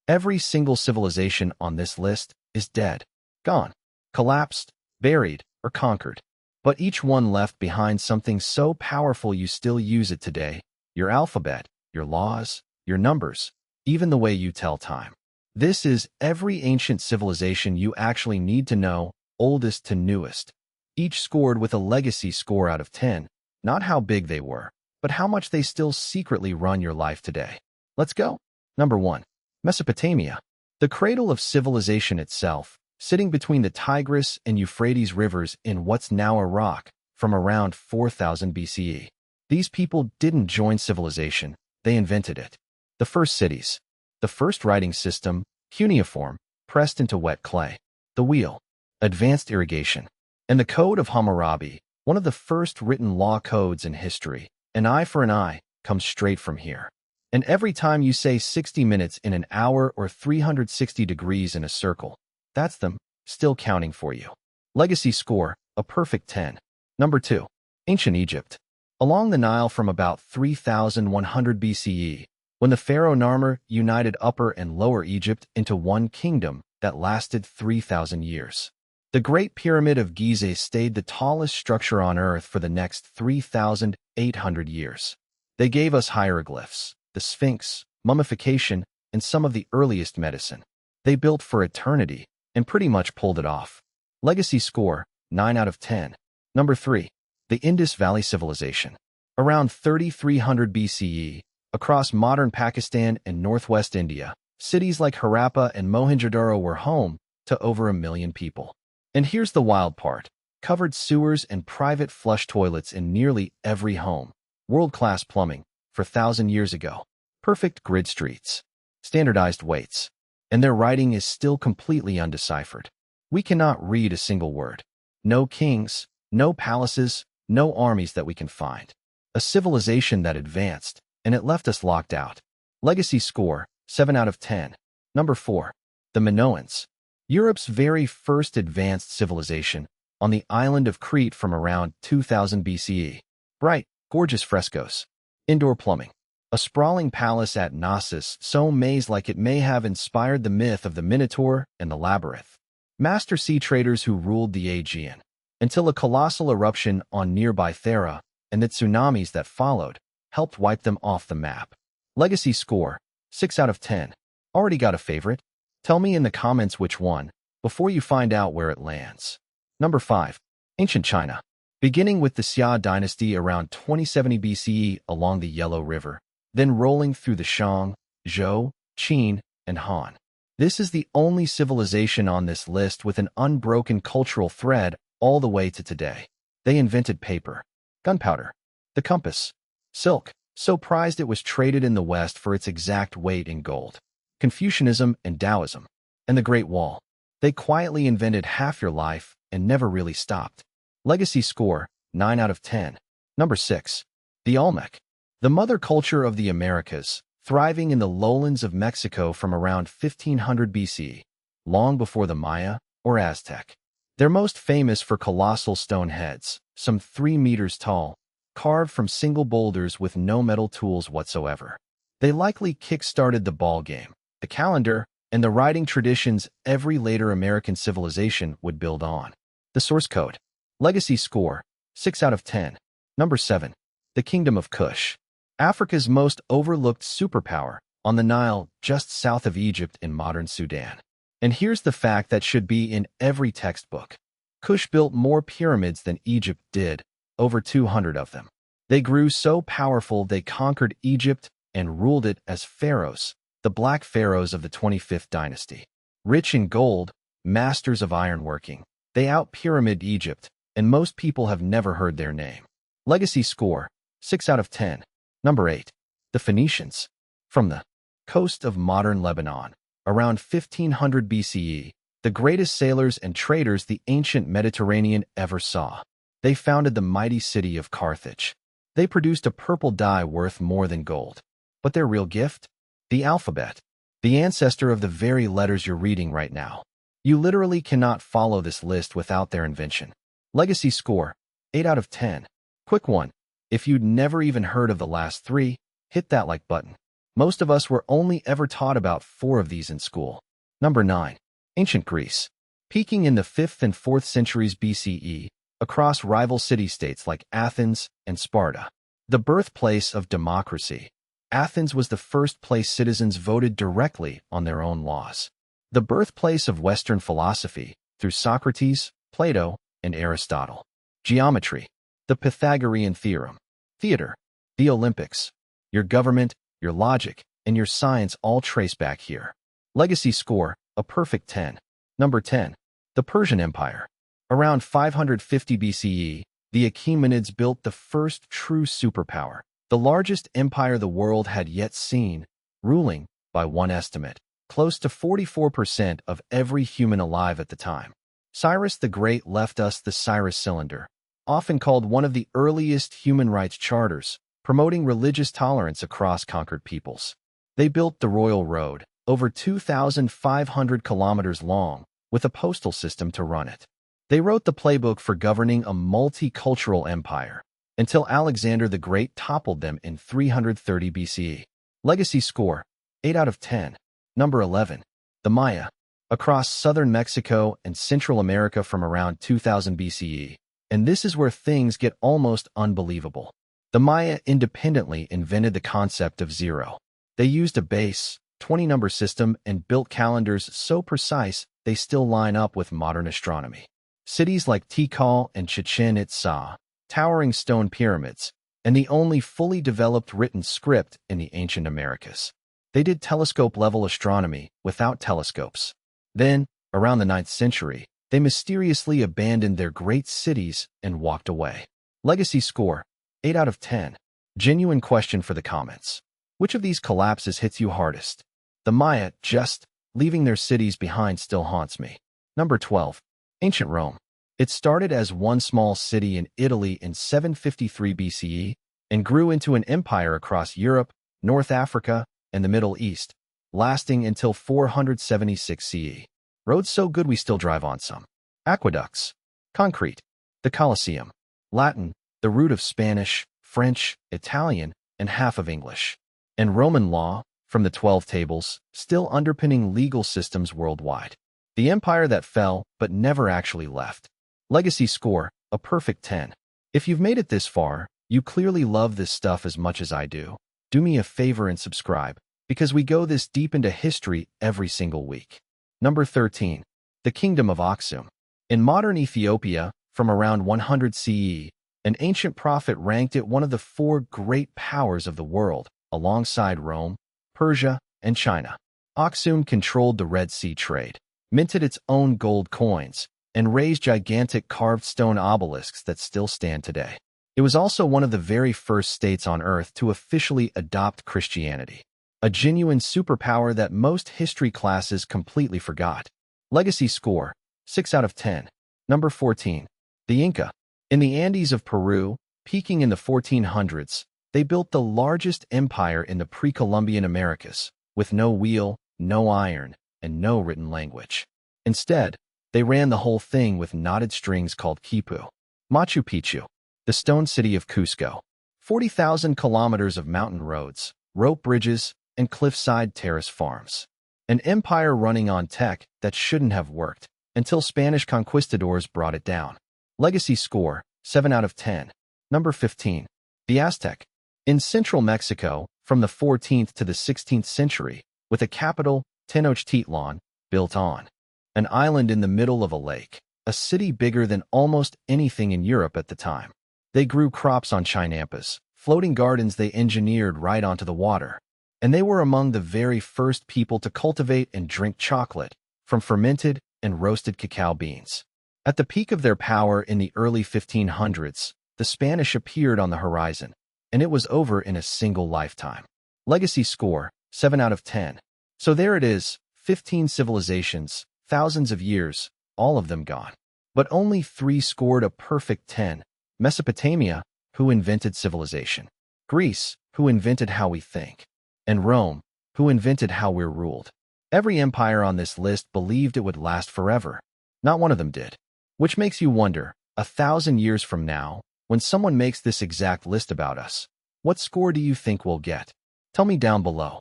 Every single civilization on this list is dead, gone, collapsed, buried, or conquered. But each one left behind something so powerful you still use it today: your alphabet, your laws, your numbers, even the way you tell time. This is every ancient civilization you actually need to know, oldest to newest. Each scored with a legacy score out of 10, not how big they were, but how much they still secretly run your life today. Let's go. Number 1. Mesopotamia. The cradle of civilization itself, sitting between the Tigris and Euphrates rivers in what's now Iraq from around 4000 BCE. These people didn't join civilization, they invented it. The first cities, the first writing system, cuneiform, pressed into wet clay, the wheel, advanced irrigation, and the Code of Hammurabi, one of the first written law codes in history. An eye for an eye comes straight from here. And every time you say 60 minutes in an hour or 360 degrees in a circle, that's them, still counting for you. Legacy score, a perfect 10. Number 2. Ancient Egypt. Along the Nile from about 3100 BCE, when the pharaoh Narmer united Upper and Lower Egypt into one kingdom that lasted 3,000 years. The Great Pyramid of Giza stayed the tallest structure on Earth for the next 3,800 years. They gave us hieroglyphs, the Sphinx, mummification, and some of the earliest medicine. They built for eternity and pretty much pulled it off. Legacy score, 9 out of 10. Number 3. The Indus Valley Civilization. Around 3300 BCE, across modern Pakistan and northwest India, cities like Harappa and Mohenjo-daro were home to over 1 million people. And here's the wild part: covered sewers and private flush toilets in nearly every home. World-class plumbing for 1,000 years ago. Perfect grid streets. Standardized weights. And their writing is still completely undeciphered. We cannot read a single word. No kings, no palaces, no armies that we can find. A civilization that advanced, and it left us locked out. Legacy score, 7 out of 10. Number 4. The Minoans. Europe's very first advanced civilization, on the island of Crete from around 2000 BCE. Bright, gorgeous frescoes. Indoor plumbing. A sprawling palace at Knossos, so maze-like it may have inspired the myth of the Minotaur and the Labyrinth. Master sea traders who ruled the Aegean, until a colossal eruption on nearby Thera and the tsunamis that followed helped wipe them off the map. Legacy score, 6 out of 10. Already got a favorite? Tell me in the comments which one, before you find out where it lands. Number 5. Ancient China. Beginning with the Xia dynasty around 2070 BCE along the Yellow River, then rolling through the Shang, Zhou, Qin, and Han. This is the only civilization on this list with an unbroken cultural thread all the way to today. They invented paper, gunpowder, the compass, silk, so prized it was traded in the West for its exact weight in gold. Confucianism and Taoism, and the Great Wall. They quietly invented half your life and never really stopped. Legacy score, 9 out of 10. Number 6. The Olmec. The mother culture of the Americas, thriving in the lowlands of Mexico from around 1500 BC, long before the Maya or Aztec. They're most famous for colossal stone heads, some 3 meters tall, carved from single boulders with no metal tools whatsoever. They likely kick-started the ball game, the calendar, and the writing traditions every later American civilization would build on. The source code. Legacy score, 6 out of 10. Number 7. The Kingdom of Kush. Africa's most overlooked superpower, on the Nile just south of Egypt in modern Sudan. And here's the fact that should be in every textbook. Kush built more pyramids than Egypt did, over 200 of them. They grew so powerful they conquered Egypt and ruled it as pharaohs, the Black Pharaohs of the 25th dynasty. Rich in gold, masters of ironworking, they out-pyramid Egypt, and most people have never heard their name. Legacy score, 6 out of 10. Number 8. The Phoenicians. From the coast of modern Lebanon, around 1500 BCE, the greatest sailors and traders the ancient Mediterranean ever saw. They founded the mighty city of Carthage. They produced a purple dye worth more than gold. But their real gift? The alphabet. The ancestor of the very letters you're reading right now. You literally cannot follow this list without their invention. Legacy score, 8 out of 10. Quick one. If you'd never even heard of the last 3, hit that like button. Most of us were only ever taught about 4 of these in school. Number 9. Ancient Greece. Peaking in the 5th and 4th centuries BCE, across rival city-states like Athens and Sparta. The birthplace of democracy. Athens was the first place citizens voted directly on their own laws. The birthplace of Western philosophy, through Socrates, Plato, and Aristotle. Geometry. The Pythagorean theorem. Theater. The Olympics. Your government, your logic, and your science all trace back here. Legacy score, a perfect 10. Number 10. The Persian Empire. Around 550 BCE, the Achaemenids built the first true superpower, the largest empire the world had yet seen, ruling, by one estimate, close to 44% of every human alive at the time. Cyrus the Great left us the Cyrus Cylinder, often called one of the earliest human rights charters, promoting religious tolerance across conquered peoples. They built the Royal Road, over 2,500 kilometers long, with a postal system to run it. They wrote the playbook for governing a multicultural empire, until Alexander the Great toppled them in 330 BCE. Legacy score, 8 out of 10. Number 11. The Maya. Across southern Mexico and Central America from around 2000 BCE. And this is where things get almost unbelievable. The Maya independently invented the concept of zero. They used a base, 20-number system and built calendars so precise they still line up with modern astronomy. Cities like Tikal and Chichen Itza, towering stone pyramids, and the only fully developed written script in the ancient Americas. They did telescope-level astronomy without telescopes. Then, around the 9th century, they mysteriously abandoned their great cities and walked away. Legacy score, 8 out of 10. Genuine question for the comments. Which of these collapses hits you hardest? The Maya, just leaving their cities behind, still haunts me. Number 12. Ancient Rome. It started as one small city in Italy in 753 BCE and grew into an empire across Europe, North Africa, and the Middle East, lasting until 476 CE. Roads so good we still drive on some. Aqueducts. Concrete. The Colosseum. Latin, the root of Spanish, French, Italian, and half of English. And Roman law, from the 12 tables, still underpinning legal systems worldwide. The empire that fell, but never actually left. Legacy score, a perfect 10. If you've made it this far, you clearly love this stuff as much as I do. Do me a favor and subscribe, because we go this deep into history every single week. Number 13. The Kingdom of Aksum. In modern Ethiopia, from around 100 CE, an ancient prophet ranked it one of the 4 great powers of the world, alongside Rome, Persia, and China. Aksum controlled the Red Sea trade, minted its own gold coins, and raised gigantic carved stone obelisks that still stand today. It was also one of the very first states on Earth to officially adopt Christianity, a genuine superpower that most history classes completely forgot. Legacy score, 6 out of 10. Number 14. The Inca. In the Andes of Peru, peaking in the 1400s, they built the largest empire in the pre-Columbian Americas, with no wheel, no iron, and no written language. Instead, they ran the whole thing with knotted strings called quipu. Machu Picchu. The stone city of Cusco. 40,000 kilometers of mountain roads, rope bridges, and cliffside terrace farms. An empire running on tech that shouldn't have worked, until Spanish conquistadors brought it down. Legacy score, 7 out of 10. Number 15. The Aztec. In central Mexico, from the 14th to the 16th century, with a capital, Tenochtitlan, built on an island in the middle of a lake, a city bigger than almost anything in Europe at the time. They grew crops on chinampas, floating gardens they engineered right onto the water, and they were among the very first people to cultivate and drink chocolate from fermented and roasted cacao beans. At the peak of their power in the early 1500s, the Spanish appeared on the horizon, and it was over in a single lifetime. Legacy score, 7 out of 10. So there it is, 15 civilizations, thousands of years, all of them gone. But only 3 scored a perfect 10. Mesopotamia, who invented civilization. Greece, who invented how we think. And Rome, who invented how we're ruled. Every empire on this list believed it would last forever. Not one of them did. Which makes you wonder, 1,000 years from now, when someone makes this exact list about us, what score do you think we'll get? Tell me down below.